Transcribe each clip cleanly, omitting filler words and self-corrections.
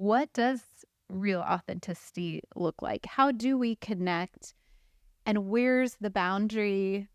What does real authenticity look like? How do we connect? And where's the boundary?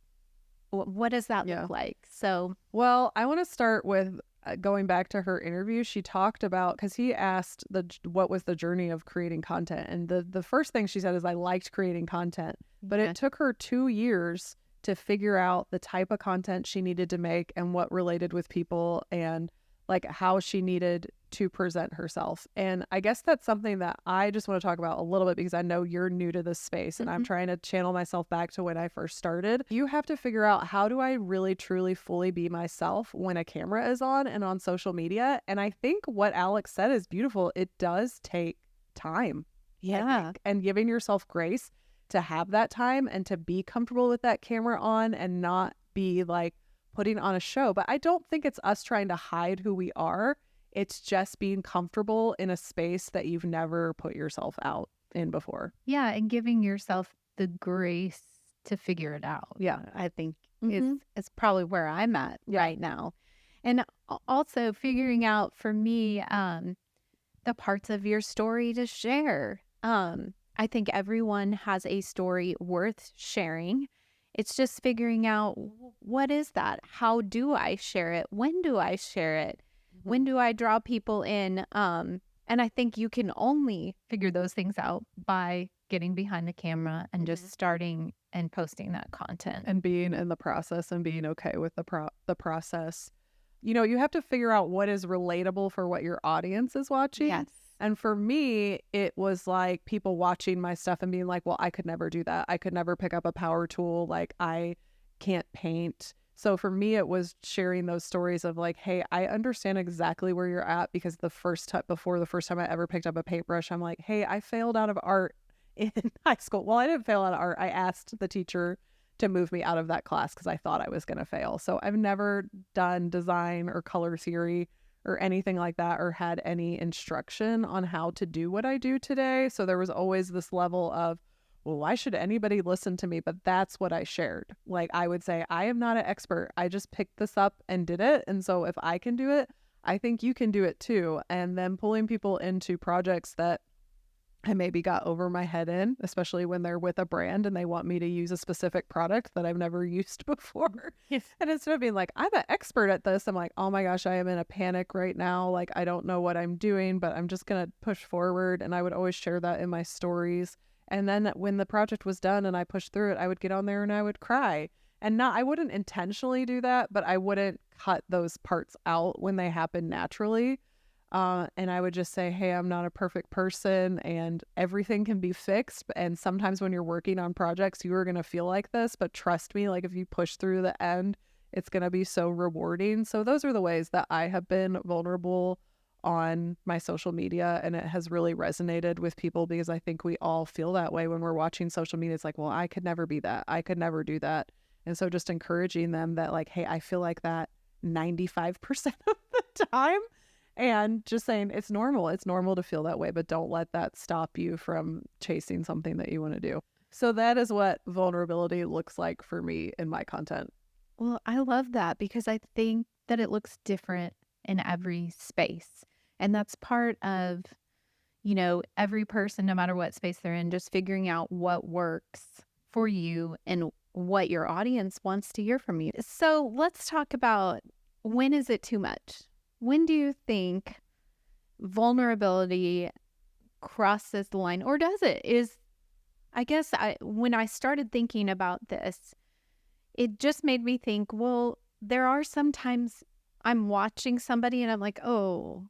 What does that Yeah. look like? So, Well, I want to start with going back to her interview. She talked about, because he asked what was the journey of creating content, and the first thing she said is, I liked creating content, but yeah. it took her 2 years to figure out the type of content she needed to make and what related with people and like how she needed to present herself. And I guess that's something that I just want to talk about a little bit, because I know you're new to this space and I'm trying to channel myself back to when I first started. You have to figure out, how do I really truly fully be myself when a camera is on and on social media? And I think what Alex said is beautiful. It does take time. Yeah. And giving yourself grace to have that time and to be comfortable with that camera on and not be like putting on a show. But I don't think it's us trying to hide who we are. It's just being comfortable in a space that you've never put yourself out in before. Yeah. And giving yourself the grace to figure it out. Yeah. I think is probably where I'm at right now. And also figuring out for me the parts of your story to share. I think everyone has a story worth sharing. It's just figuring out, what is that? How do I share it? When do I share it? When do I draw people in? And I think you can only figure those things out by getting behind the camera and just starting and posting that content. And being in the process and being okay with the process. You know, you have to figure out what is relatable for what your audience is watching. Yes. And for me, it was like people watching my stuff and being like, well, I could never do that. I could never pick up a power tool. Like, I can't paint. So for me, it was sharing those stories of like, hey, I understand exactly where you're at, because before the first time I ever picked up a paintbrush, I'm like, hey, I failed out of art in high school. Well, I didn't fail out of art. I asked the teacher to move me out of that class because I thought I was going to fail. So I've never done design or color theory or anything like that, or had any instruction on how to do what I do today. So there was always this level of, well, why should anybody listen to me? But that's what I shared. Like, I would say, I am not an expert. I just picked this up and did it. And so if I can do it, I think you can do it too. And then pulling people into projects that I maybe got over my head in, especially when they're with a brand and they want me to use a specific product that I've never used before. Yes. And instead of being like, I'm an expert at this, I'm like, oh my gosh, I am in a panic right now. Like, I don't know what I'm doing, but I'm just going to push forward. And I would always share that in my stories. And then when the project was done and I pushed through it, I would get on there and I would cry. And I wouldn't intentionally do that, but I wouldn't cut those parts out when they happen naturally. And I would just say, hey, I'm not a perfect person and everything can be fixed. And sometimes when you're working on projects, you are going to feel like this. But trust me, like, if you push through the end, it's going to be so rewarding. So those are the ways that I have been vulnerable on my social media. And it has really resonated with people, because I think we all feel that way when we're watching social media. It's like, well, I could never be that. I could never do that. And so just encouraging them that, like, hey, I feel like that 95% of the time. And just saying, it's normal. It's normal to feel that way, but don't let that stop you from chasing something that you want to do. So that is what vulnerability looks like for me in my content. Well, I love that, because I think that it looks different in every space. And that's part of, every person, no matter what space they're in, just figuring out what works for you and what your audience wants to hear from you. So let's talk about, when is it too much? When do you think vulnerability crosses the line, or does it? When I started thinking about this, it just made me think, well, there are sometimes I'm watching somebody and I'm like, oh,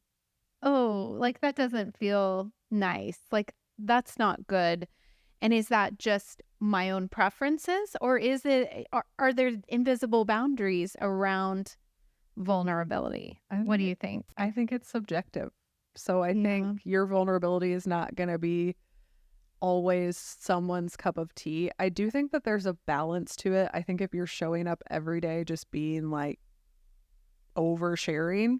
like, that doesn't feel nice. Like, that's not good. And is that just my own preferences, or are there invisible boundaries around vulnerability? What do you think? I think it's subjective. So I think your vulnerability is not going to be always someone's cup of tea. I do think that there's a balance to it. I think if you're showing up every day just being like oversharing,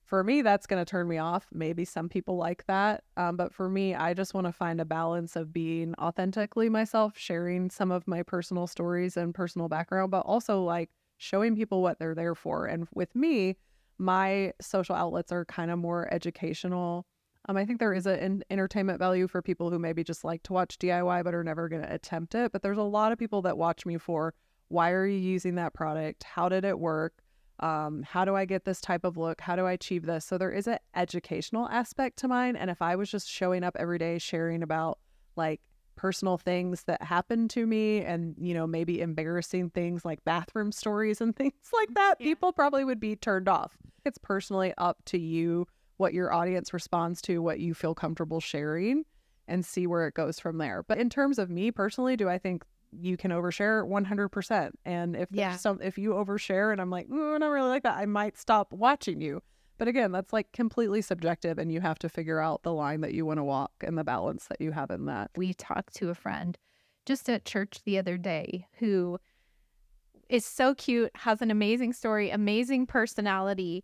for me, that's going to turn me off. Maybe some people like that. But for me, I just want to find a balance of being authentically myself, sharing some of my personal stories and personal background, but also like showing people what they're there for. And with me, my social outlets are kind of more educational. I think there is an entertainment value for people who maybe just like to watch DIY but are never going to attempt it. But there's a lot of people that watch me for, why are you using that product? How did it work? How do I get this type of look? How do I achieve this? So there is an educational aspect to mine. And if I was just showing up every day sharing about like personal things that happened to me and, you know, maybe embarrassing things like bathroom stories and things like that, people probably would be turned off. It's personally up to you what your audience responds to, what you feel comfortable sharing, and see where it goes from there. But in terms of me personally, do I think you can overshare? 100%. And if if you overshare and I'm like, I don't really like that, I might stop watching you. But again, that's like completely subjective, and you have to figure out the line that you want to walk and the balance that you have in that. We talked to a friend just at church the other day who is so cute, has an amazing story, amazing personality,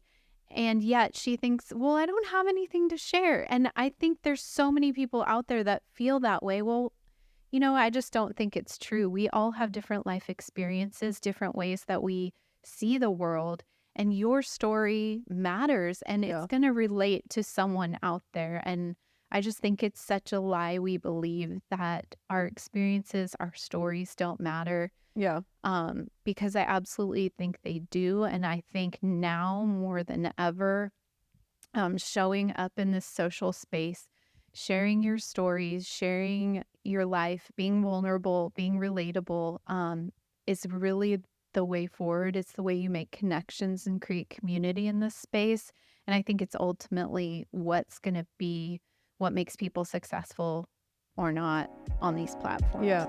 and yet she thinks, well, I don't have anything to share. And I think there's so many people out there that feel that way. Well, you know, I just don't think it's true. We all have different life experiences, different ways that we see the world, and your story matters, and it's going to relate to someone out there. And I just think it's such a lie we believe that our experiences, our stories don't matter. Yeah. Because I absolutely think they do. And I think now more than ever, showing up in this social space, sharing your stories, sharing your life, being vulnerable, being relatable, is really the way forward. It's the way you make connections and create community in this space. And I think it's ultimately what's going to be what makes people successful or not on these platforms. Yeah.